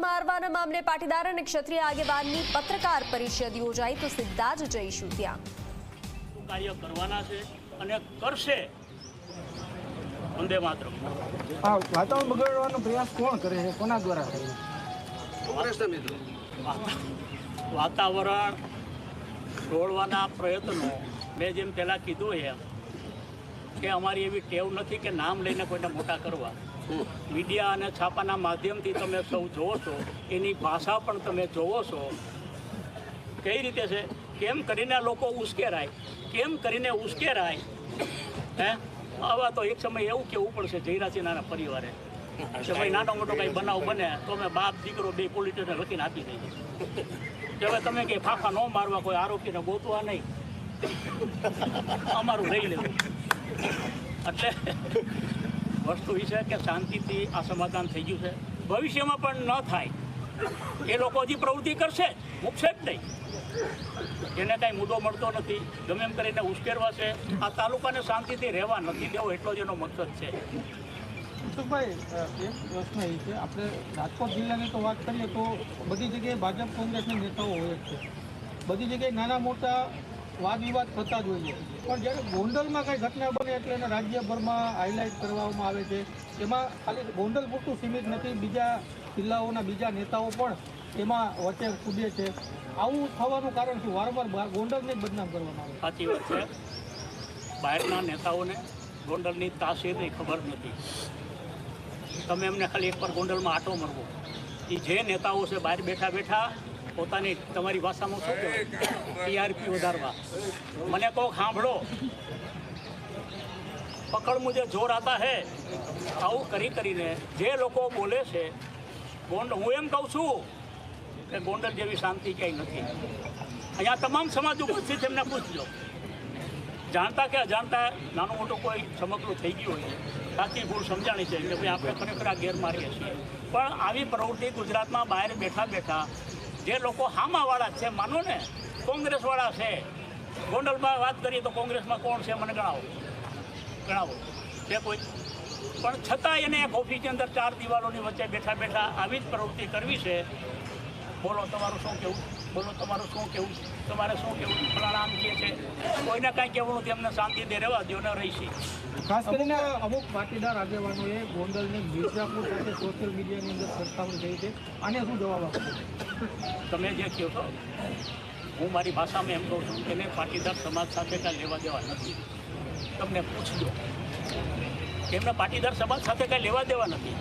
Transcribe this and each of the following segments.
મારવાના મામલે પાટીદાર અને ક્ષત્રિય આગેવાનની પત્રકાર પરિષદ યોજાઈ, તો સીધા જ જઈશું ત્યાં. કાર્ય કરવાના છે અને કરશે. વંદે માતરમ. વાતાવરણ બગાડવાનો પ્રયાસ કોણ કરે છે, કોના દ્વારા કરે છે? વાતાવરણ ઢોળવાના પ્રયત્નો મેં જેમ પહેલાં કીધું એમ કે અમારી એવી ટેવ નથી કે નામ લઈને કોઈને મોટા કરવા. મીડિયા અને છાપાના માધ્યમથી તમે સૌ જોવો છો, એની ભાષા પણ તમે જોવો છો કઈ રીતે છે, કેમ કરીને લોકો ઉશ્કેરાય, કેમ કરીને ઉશ્કેરાય. આવા તો એક સમય એવું કહેવું પડશે જયરાસિંહના પરિવારે કે ભાઈ નાનો મોટો કંઈ બનાવ બને તો અમે બાપ દીકરો બે પોલીસને લખીને આપી દઈએ કે હવે તમે કંઈ ફાંફા ન મારવા, કોઈ આરોપીને ગોતવા નહીં, અમારું લઈ લેવું. એટલે વસ્તુ એ છે કે શાંતિથી આ સમાધાન થઈ ગયું છે. ભવિષ્યમાં પણ ન થાય એ લોકો હજી પ્રવૃત્તિ કરશે, મૂકશે જ નહીં. એને કાંઈ મુદ્દો મળતો નથી, ગમે એમ કરીને ઉશ્કેરવા છે. આ તાલુકાને શાંતિથી રહેવા નથી દેવો, એટલો જ એનો મકસદ છે. ભાઈ, એક પ્રશ્ન એ છે, આપણે રાજકોટ જિલ્લાની તો વાત કરીએ તો બધી જગ્યાએ ભાજપ કોંગ્રેસના નેતાઓ હોય જ છે, બધી જગ્યાએ નાના મોટા વાદ વિવાદ થતા જ હોય છે. પણ જ્યારે ગોંડલમાં કંઈ ઘટના બને એટલે એને રાજ્યભરમાં હાઇલાઇટ કરવામાં આવે છે. એમાં ખાલી ગોંડલ પૂરતું સીમિત નથી, બીજા જિલ્લાઓના બીજા નેતાઓ પણ એમાં વચ્ચે કૂદે છે. આવું થવાનું કારણ શું? વારંવાર ગોંડલને જ બદનામ કરવામાં આવે. સાચી વાત છે. બહારના નેતાઓને ગોંડલની તાસીરની ખબર નથી. તમે એમને ખાલી એકવાર ગોંડલમાં આટો મરવો, એ જે નેતાઓ છે બહાર બેઠા બેઠા પોતાની તમારી ભાષામાં શું કહેવાય ટીઆરપી વધારવા. મને કહો સાંભળો, પકડ મુજે જોર આતા હે. આવું કરીને જે લોકો બોલે છે હું એમ કહું છું કે ગોંડલ જેવી શાંતિ ક્યાંય નથી. અહીંયા તમામ સમાજ ઉપસ્થિત એમને પૂછજો, જાણતા કે અજાણતા નાનું મોટું કોઈ સમગ્ર થઈ ગયું હોય, સાચી ભૂલ સમજાણી છે કે ભાઈ આપણે ખરેખર આ ગેરમાર્ગે છીએ. પણ આવી પ્રવૃત્તિ ગુજરાતમાં બહાર બેઠા બેઠા જે લોકો હામાવાળા છે, માનો ને કોંગ્રેસવાળા છે, ગોંડલમાં વાત કરીએ તો કોંગ્રેસમાં કોણ છે મને ગણાવો છે કોઈ. પણ છતાં એને એક ઓફિસની અંદર 4 દિવાલોની વચ્ચે બેઠા બેઠા આવી જ પ્રવૃત્તિ કરવી છે. બોલો તમારું શું કહેવું, બોલો તમારું શું કહેવું, તમારે શું કહેવું? ફલાણા આમ કહે છે, કોઈને કાંઈ કહેવું નથી, એમને શાંતિથી રહેવા દો ને રહીશી. ખાસ કરીને અમુક પાટીદાર આગેવાનોએ ગોંડલની મિર્ઝાપુર સાથે સોશિયલ મીડિયાની અંદર સરખામણી કરી છે. આને શું જવાબ આપશો? તમે જે કહો છો, હું મારી ભાષામાં એમ કહું છું, એને પાટીદાર સમાજ સાથે કાંઈ લેવા દેવા નથી. તમને પૂછજો, એમને પાટીદાર સમાજ સાથે કાંઈ લેવા દેવા નથી.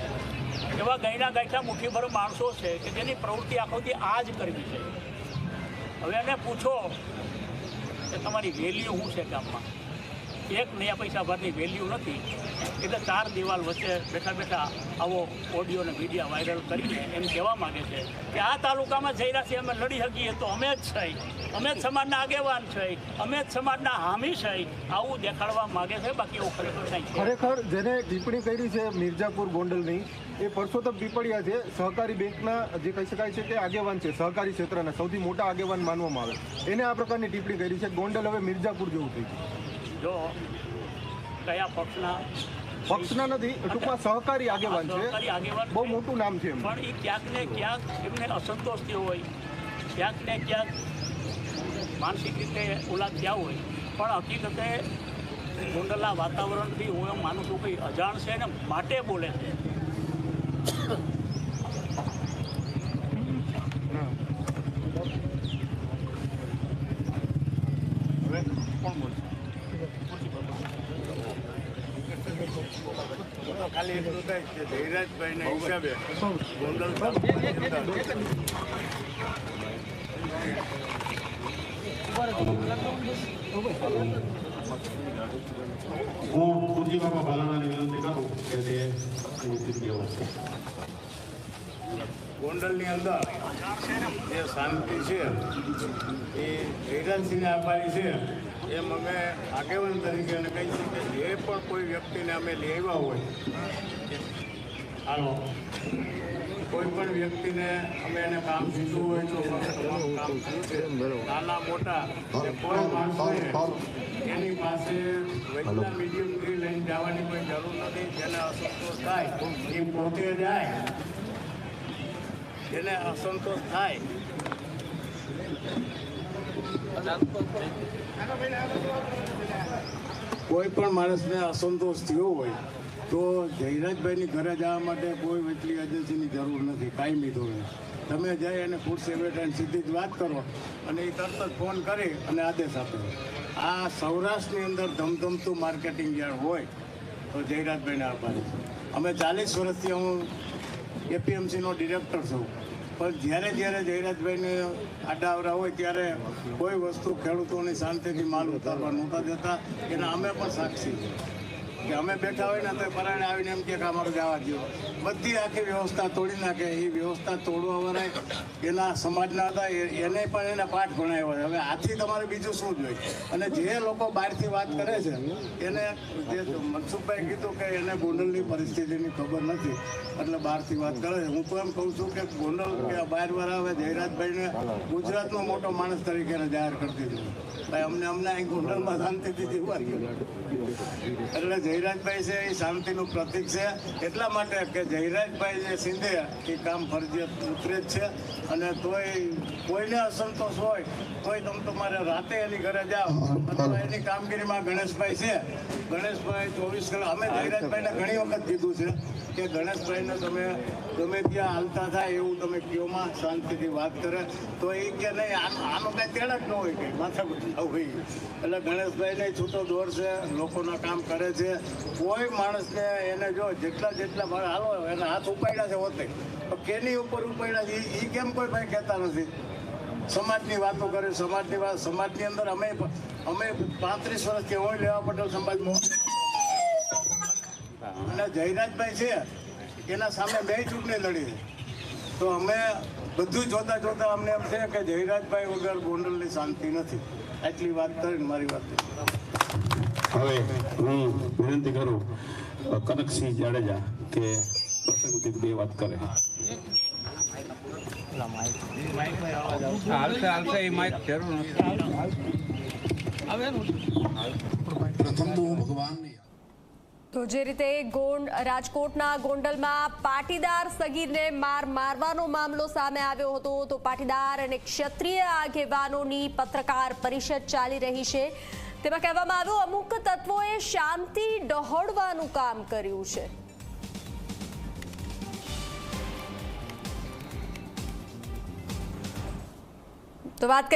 એવા ગયના ગાયઠા મુઠ્ઠીભર માણસો છે કે જેની પ્રવૃત્તિ આખોથી આ જ કરવી છે. હવે એને પૂછો કે તમારી વેલ્યુ શું છે ગામમાં? એક નયા પૈસા ભરની વેલ્યુ નથી. એટલે 4 દિવાલ વચ્ચે બેઠા બેઠા આવો ઓડિયો અને મીડિયા વાયરલ કરીને એમ કહેવા માગે છે કે આ તાલુકામાં જયરાસિંહ અમે લડી શકીએ તો અમે જ છીએ, અમે જ સમાજના આગેવાન છીએ, અમે જ સમાજના હામી છીએ, આવું દેખાડવા માગે છે. બાકી એવું ખરેખર કંઈ છે. ખરેખર જેને ટિપ્પણી કરી છે મિર્ઝાપુર ગોંડલની, એ પરસોત્તમ પીપળિયા છે, સહકારી બેંકના જે કહી શકાય છે કે આગેવાન છે, સહકારી ક્ષેત્રના સૌથી મોટા આગેવાન માનવામાં આવે. એને આ પ્રકારની ટિપ્પણી કરી છે. ગોંડલ હવે મિર્ઝાપુર જેવું થઈ ગયું. જો કયા પક્ષના નથી, ટૂંકમાં સહકારી આગેવાન છે, બહુ મોટું નામ છે. પણ એ ક્યાંક ને ક્યાંક એમને અસંતોષ થયો હોય, ક્યાંક ને ક્યાંક માનસિક રીતે ઓલા થયા હોય. પણ હકીકતે ગોંડલના વાતાવરણથી હું એમ માનું છું કે અજાણ છે ને માટે બોલે છે. હવે કોણ બોલશે? ખાલી એટલું થાય કે ધૈરાજભાઈના હિસાબે ગોંડલ હું પૂજી બાબા ભાલાણાને વિનંતી કરું કે તે ગોંડલની અંદર જે શાંતિ છે એ ધૈરાજસિંહને આપવાની છે. એમ અમે આગેવાન તરીકે અને કહી છીએ કે જે પણ કોઈ વ્યક્તિને અમે લઈ આવ્યા હોય, હાલો કોઈ પણ વ્યક્તિને અમે એને કામ દીધું હોય તો કામ નાના મોટા કોઈ માણસ એની પાસે વૈજ્ઞાનિક મીડિયમ ફ્રી લઈને જવાની કોઈ જરૂર નથી. જેને અસંતોષ થાય એ પોતે જાય. જેને અસંતોષ થાય કોઈ પણ માણસને અસંતોષ થયો હોય તો જયરાજભાઈની ઘરે જવા માટે કોઈ એટલી એજન્સીની જરૂર નથી, કાયમી ધોરણે તમે જઈ અને ફૂડ સેક્રેટરીને સીધી જ વાત કરો અને એ તરત જ ફોન કરી અને આદેશ આપે. આ સૌરાષ્ટ્રની અંદર ધમધમતું માર્કેટિંગ યાર્ડ હોય તો જયરાજભાઈને આભારી છે. અમે 40 વર્ષથી હું એપીએમસીનો ડિરેક્ટર છું, પણ જ્યારે જયરાજભાઈને આડાવરા હોય ત્યારે કોઈ વસ્તુ ખેડૂતોની શાંતિથી માલ ઉતારવા નહોતા દેતા. એના અમે પણ સાક્ષી કે અમે બેઠા હોય ને તો પરાણે આવીને એમ કે અમારું જવા દો, બધી આખી વ્યવસ્થા તોડી નાખે. એ વ્યવસ્થા તોડવાવાળા એના સમાજના હતા, એને પણ એને પાઠ ભણાવ્યો છે. હવે આથી તમારે બીજું શું જોઈએ? અને જે લોકો બહારથી વાત કરે છે એને જે મનસુખભાઈ કીધું કે એને ગોંડલની પરિસ્થિતિની ખબર નથી એટલે બહારથી વાત કરે છે. હું તો એમ કહું છું કે ગોંડલ કે બહારવાળા હવે જયરાજભાઈને ગુજરાતનો મોટો માણસ તરીકે જાહેર કરી દીધું. ભાઈ અમને અહીં ગોંડલમાં શાંતિથી જીવવા એટલે જયરાજભાઈ છે એ શાંતિનું પ્રતીક છે. એટલા માટે કે જયરાજભાઈ જે સિંધે એ કામ ફરજિયાત ઉતરે જ છે. અને તોય કોઈને અસંતોષ હોય તોય તમે તમારે રાતે એની ઘરે જાઓ અથવા એની કામગીરીમાં ગણેશભાઈ છે, ગણેશભાઈ 24 કલાક અમે જયરાજભાઈને ઘણી વખત કીધું છે કે ગણેશભાઈને તમે ગમે ત્યાં હાલતા થાય એવું તમે કયોમાં શાંતિથી વાત કરે તો એ કે નહીં આનો કાંઈ તેડ જ ન હોય કંઈ માથા હોય. એટલે ગણેશભાઈને છૂટો દોર છે, લોકોના કામ કરે છે. કોઈ માણસને એને જો જેટલા હાલો એને હાથ ઉપાડ્યા છે હોતે તો કેની ઉપર ઉપાડ્યા છે એ કેમ કોઈ ભાઈ કહેતા નથી. સમાજની વાતો કરે, સમાજની વાત. સમાજની અંદર અમે 35 વર્ષથી હોય લેવા પટેલ સમાજમાં અને જયરાજભાઈ છે એના સામે 2 ચૂંટણી લડી છે. તો અમે બધું જોતા અમને એમ છે કે જયરાજભાઈ વગર ગોંડલની શાંતિ નથી. એટલી વાત કરીને મારી વાત. હવે હું વિનંતી કરું કનકસિંહ જાડેજા કે પ્રસંગોચિત 2 વાત કરે. પ્રથમ તો હું ભગવાનની તો જે રીતે રાજકોટના ગોંડલમાં પાટીદાર સગીરને મારવાનો મામલો સામે આવ્યો હતો, તો પાટીદાર અને ક્ષત્રિય આગેવાનોની પત્રકાર પરિષદ ચાલી રહી છે. તેમાં કહેવામાં આવ્યું અમુક તત્વોએ શાંતિ ડહોળવાનું કામ કર્યું છે. તો વાત